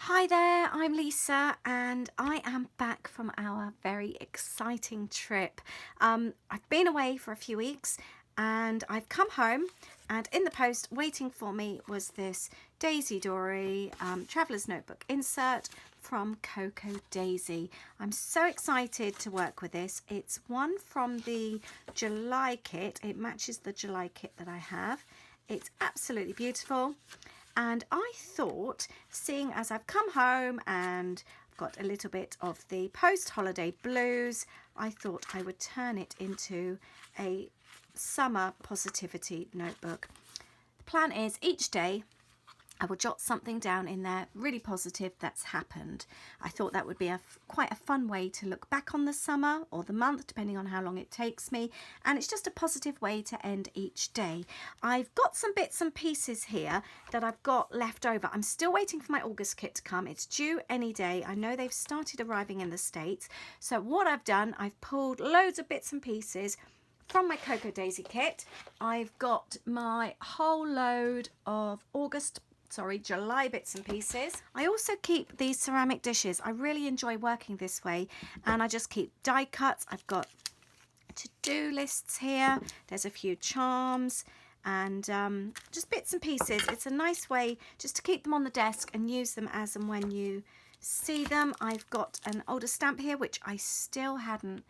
Hi there, I'm Lisa and I am back from our very exciting trip. I've been away for a few weeks and I've come home, and in the post waiting for me was this Daisy Dory Traveller's Notebook insert from Cocoa Daisy. I'm so excited to work with this. It's one from the July kit. It matches the July kit that I have. It's absolutely beautiful. And I thought, seeing as I've come home and got a little bit of the post-holiday blues, I thought I would turn it into a summer positivity notebook. The plan is each day I will jot something down in there really positive that's happened. I thought that would be quite a fun way to look back on the summer or the month, depending on how long it takes me, and it's just a positive way to end each day. I've got some bits and pieces here that I've got left over. I'm still waiting for my August kit to come. It's due any day. I know they've started arriving in the States. So what I've done, I've pulled loads of bits and pieces from my Cocoa Daisy kit. I've got my whole load of July bits and pieces. I also keep these ceramic dishes. I really enjoy working this way, and I just keep die cuts. I've got to-do lists here. There's a few charms and just bits and pieces. It's a nice way just to keep them on the desk and use them as and when you see them. I've got an older stamp here which I still hadn't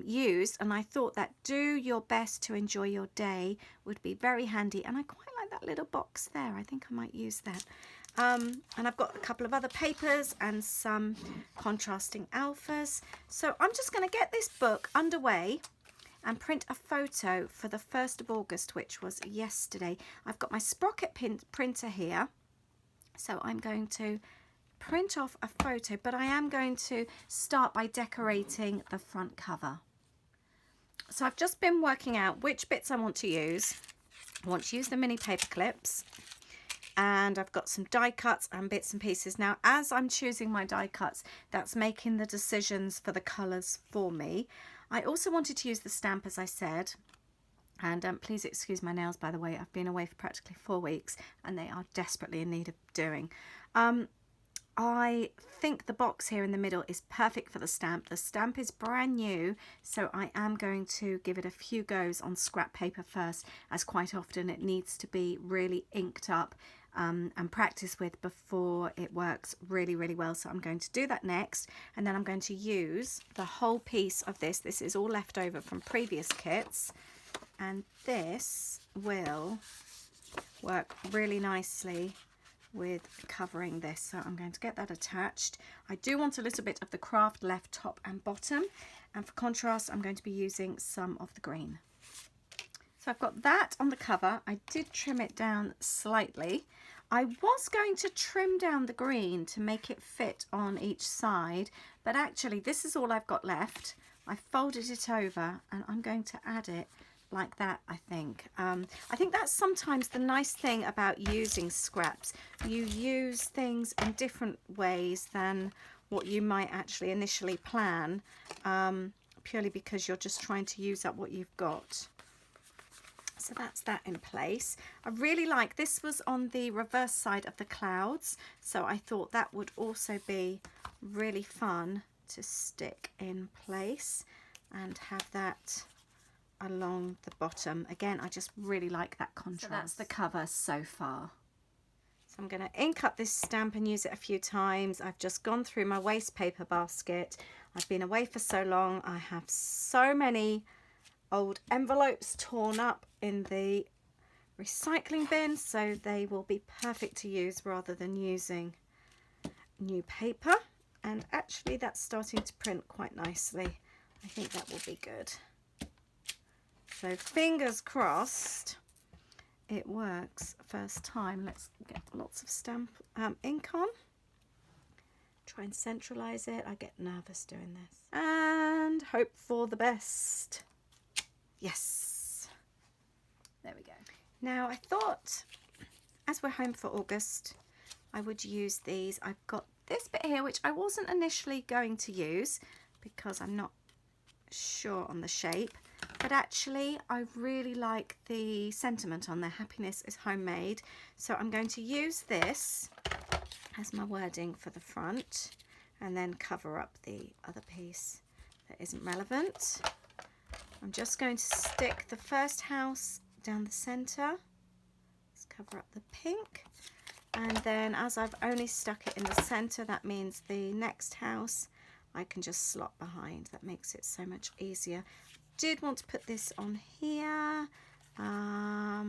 used, and I thought that do your best to enjoy your day would be very handy, and I quite like that little box there. I think I might use that. And I've got a couple of other papers and some contrasting alphas. So I'm just going to get this book underway and print a photo for the 1st of August, which was yesterday. I've got my Sprocket printer here, so I'm going to print off a photo, but I am going to start by decorating the front cover. So I've just been working out which bits I want to use. I want to use the mini paper clips, and I've got some die cuts and bits and pieces. Now, as I'm choosing my die cuts, that's making the decisions for the colours for me. I also wanted to use the stamp, as I said, and please excuse my nails, by the way. I've been away for practically 4 weeks and they are desperately in need of doing. I think the box here in the middle is perfect for the stamp. The stamp is brand new, so I am going to give it a few goes on scrap paper first, as quite often it needs to be really inked up and practiced with before it works really, really well. So I'm going to do that next, and then I'm going to use the whole piece of this. This is all left over from previous kits, and this will work really nicely with covering this. So I'm going to get that attached. I do want a little bit of the craft left top and bottom, and for contrast I'm going to be using some of the green. So I've got that on the cover. I did trim it down slightly. I was going to trim down the green to make it fit on each side, but actually this is all I've got left. I folded it over and I'm going to add it like that. I think that's sometimes the nice thing about using scraps. You use things in different ways than what you might actually initially plan, purely because you're just trying to use up what you've got. So that's that in place. I really like this. Was on the reverse side of the clouds, so I thought that would also be really fun to stick in place and have that along the bottom. Again, I just really like that contrast. So that's the cover so far. So I'm going to ink up this stamp and use it a few times. I've just gone through my waste paper basket. I've been away for so long. I have so many old envelopes torn up in the recycling bin, so they will be perfect to use rather than using new paper. And actually that's starting to print quite nicely. I think that will be good. So fingers crossed it works first time. Let's get lots of stamp ink on. Try and centralize it. I get nervous doing this. And hope for the best. Yes. There we go. Now I thought, as we're home for August, I would use these. I've got this bit here which I wasn't initially going to use because I'm not sure on the shape. But actually I really like the sentiment on there. Happiness is homemade. So I'm going to use this as my wording for the front, and then cover up the other piece that isn't relevant. I'm just going to stick the first house down the center. Let's cover up the pink. And then as I've only stuck it in the center, that means the next house I can just slot behind. That makes it so much easier. Did want to put this on here. I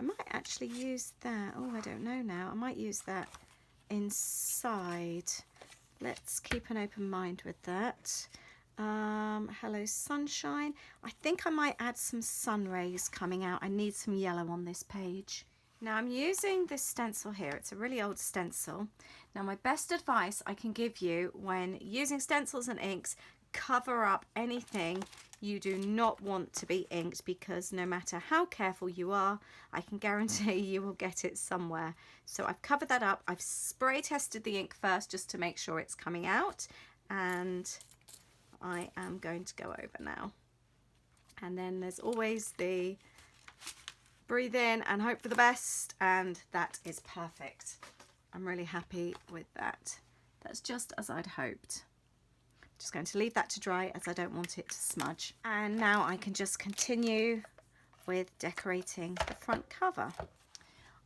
might actually use that. Oh, I don't know now. I might use that inside. Let's keep an open mind with that. Hello sunshine. I think I might add some sun rays coming out. I need some yellow on this page. Now I'm using this stencil here. It's a really old stencil. Now my best advice I can give you when using stencils and inks, cover up anything you do not want to be inked, because no matter how careful you are, I can guarantee you will get it somewhere. So I've covered that up. I've spray tested the ink first just to make sure it's coming out, and I am going to go over now. And then there's always the breathe in and hope for the best, and that is perfect. I'm really happy with that. That's just as I'd hoped. Just going to leave that to dry as I don't want it to smudge. And now I can just continue with decorating the front cover.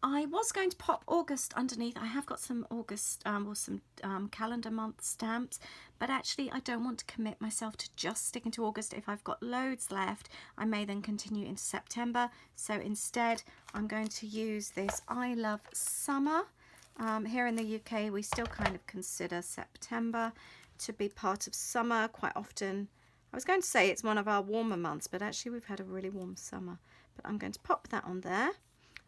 I was going to pop August underneath. I have got some August or some calendar month stamps, but actually I don't want to commit myself to just sticking to August. If I've got loads left, I may then continue into September. So instead I'm going to use this I Love Summer. Here in the UK we still kind of consider September to be part of summer quite often. I was going to say it's one of our warmer months, but actually we've had a really warm summer. But I'm going to pop that on there.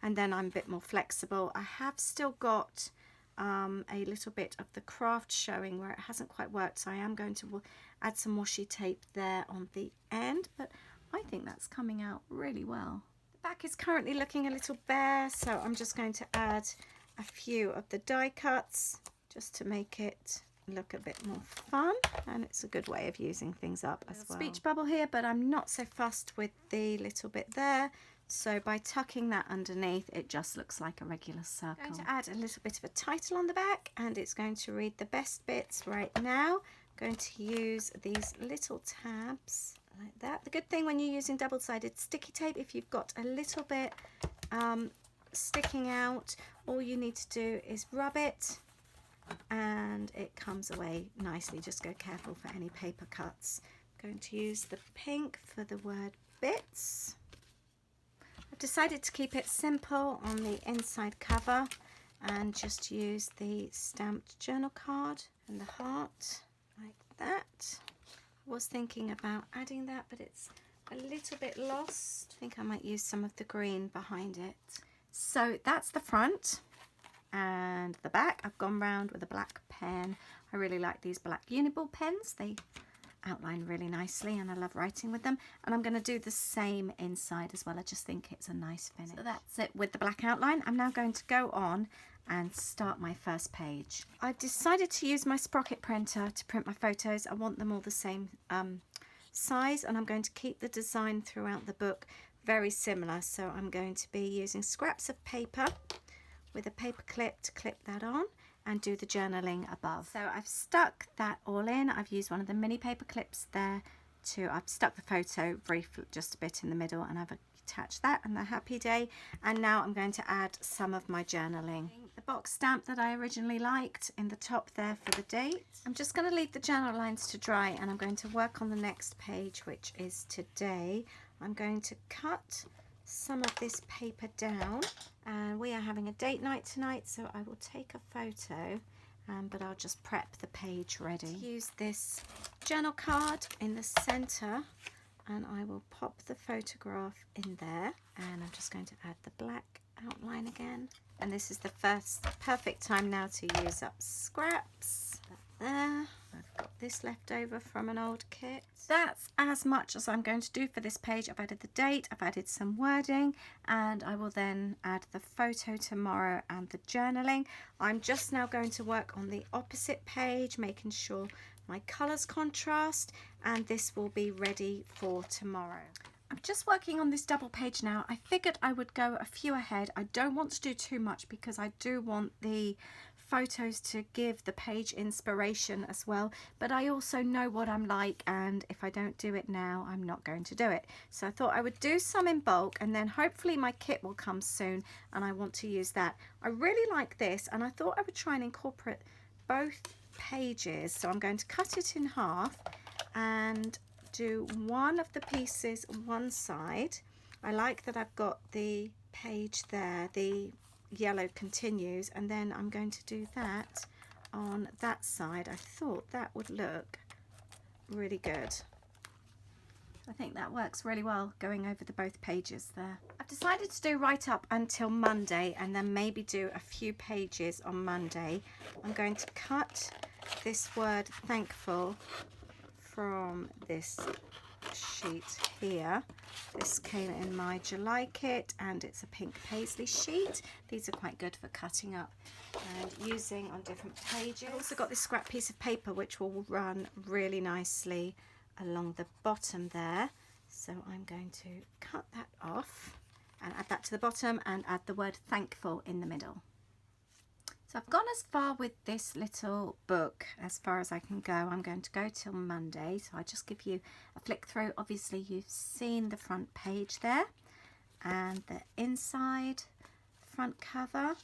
And then I'm a bit more flexible. I have still got a little bit of the craft showing where it hasn't quite worked, so I am going to add some washi tape there on the end, but I think that's coming out really well. The back is currently looking a little bare, so I'm just going to add a few of the die cuts just to make it look a bit more fun, and it's a good way of using things up as well. Speech bubble here, but I'm not so fussed with the little bit there. So by tucking that underneath, it just looks like a regular circle. I'm going to add a little bit of a title on the back, and it's going to read the best bits right now. I'm going to use these little tabs like that. The good thing when you're using double-sided sticky tape, if you've got a little bit sticking out, all you need to do is rub it and it comes away nicely. Just go careful for any paper cuts. I'm going to use the pink for the word bits. Decided to keep it simple on the inside cover and just use the stamped journal card and the heart like that. I was thinking about adding that, but it's a little bit lost. I think I might use some of the green behind it. So that's the front, and the back I've gone round with a black pen. I really like these black Uniball pens. They outline really nicely and I love writing with them, and I'm going to do the same inside as well. I just think it's a nice finish. So that's it with the black outline. I'm now going to go on and start my first page. I've decided to use my Sprocket printer to print my photos. I want them all the same size, and I'm going to keep the design throughout the book very similar. So I'm going to be using scraps of paper with a paper clip to clip that on and do the journaling above. So I've stuck that all in. I've used one of the mini paper clips there I've stuck the photo briefly just a bit in the middle, and I've attached that and the happy day. And now I'm going to add some of my journaling. The box stamp that I originally liked in the top there for the date. I'm just going to leave the journal lines to dry, and I'm going to work on the next page, which is today. I'm going to cut some of this paper down, and we are having a date night tonight, so I will take a photo, but I'll just prep the page ready. Use this journal card in the center, and I will pop the photograph in there, and I'm just going to add the black outline again. And this is the first perfect time now to use up scraps. There, I've got this left over from an old kit. That's as much as I'm going to do for this page. I've added the date, I've added some wording, and I will then add the photo tomorrow and the journaling. I'm just now going to work on the opposite page, making sure my colours contrast, and this will be ready for tomorrow. I'm just working on this double page now. I figured I would go a few ahead. I don't want to do too much because I do want the photos to give the page inspiration as well, but I also know what I'm like, and if I don't do it now, I'm not going to do it. So I thought I would do some in bulk, and then hopefully my kit will come soon and I want to use that. I really like this, and I thought I would try and incorporate both pages. So I'm going to cut it in half and do one of the pieces one side. I like that I've got the page there, the yellow continues, and then I'm going to do that on that side. I thought that would look really good. I think that works really well going over the both pages there. I've decided to do right up until Monday and then maybe do a few pages on Monday. I'm going to cut this word thankful from this sheet here. This came in my July kit and it's a pink paisley sheet. These are quite good for cutting up and using on different pages. I've also got this scrap piece of paper which will run really nicely along the bottom there. So I'm going to cut that off and add that to the bottom and add the word thankful in the middle. So I've gone as far with this little book as far as I can go. I'm going to go till Monday, so I'll just give you a flick through. Obviously you've seen the front page there and the inside front cover.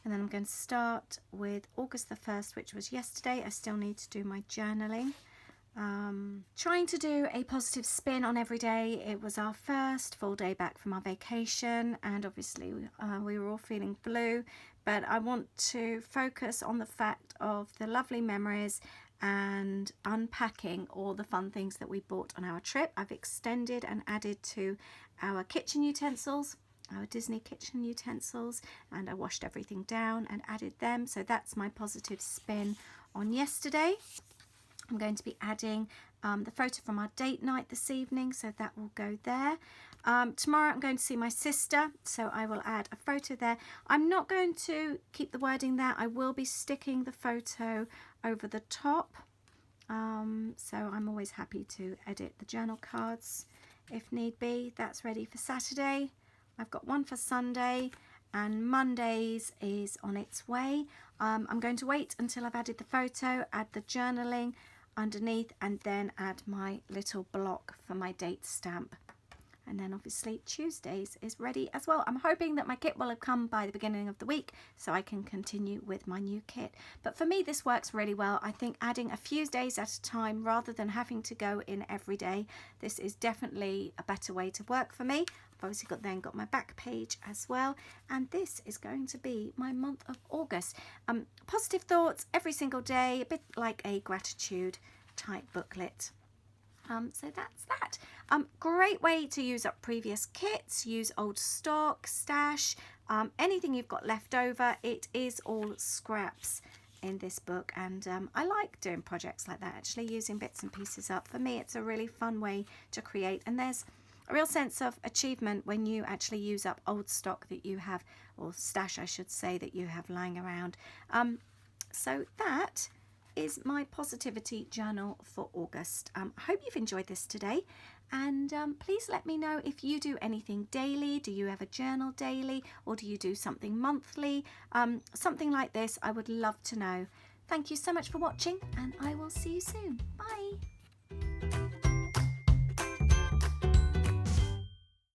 And then I'm going to start with August the 1st, which was yesterday. I still need to do my journaling. Trying to do a positive spin on every day. It was our first full day back from our vacation, and obviously we were all feeling blue, but I want to focus on the fact of the lovely memories and unpacking all the fun things that we bought on our trip. I've extended and added to our kitchen utensils, our Disney kitchen utensils, and I washed everything down and added them. So that's my positive spin on yesterday. I'm going to be adding the photo from our date night this evening, so that will go there. Tomorrow I'm going to see my sister, so I will add a photo there. I'm not going to keep the wording there. I will be sticking the photo over the top. So I'm always happy to edit the journal cards if need be. That's ready for Saturday. I've got one for Sunday, and Monday's is on its way. I'm going to wait until I've added the photo, add the journaling underneath, and then add my little block for my date stamp. And then obviously Tuesdays is ready as well. I'm hoping that my kit will have come by the beginning of the week so I can continue with my new kit. But for me this works really well. I think adding a few days at a time rather than having to go in every day, this is definitely a better way to work for me. I've obviously got my back page as well, and this is going to be my month of August. Positive thoughts every single day, a bit like a gratitude type booklet. So that's that. Great way to use up previous kits, use old stock, stash, anything you've got left over. It is all scraps in this book, and I like doing projects like that, actually using bits and pieces up. For me it's a really fun way to create, and there's a real sense of achievement when you actually use up old stock that you have, or stash I should say, that you have lying around. So that is my positivity journal for August. I hope you've enjoyed this today, and please let me know if you do anything daily. Do you ever journal daily, or do you do something monthly? Something like this, I would love to know. Thank you so much for watching, and I will see you soon. Bye.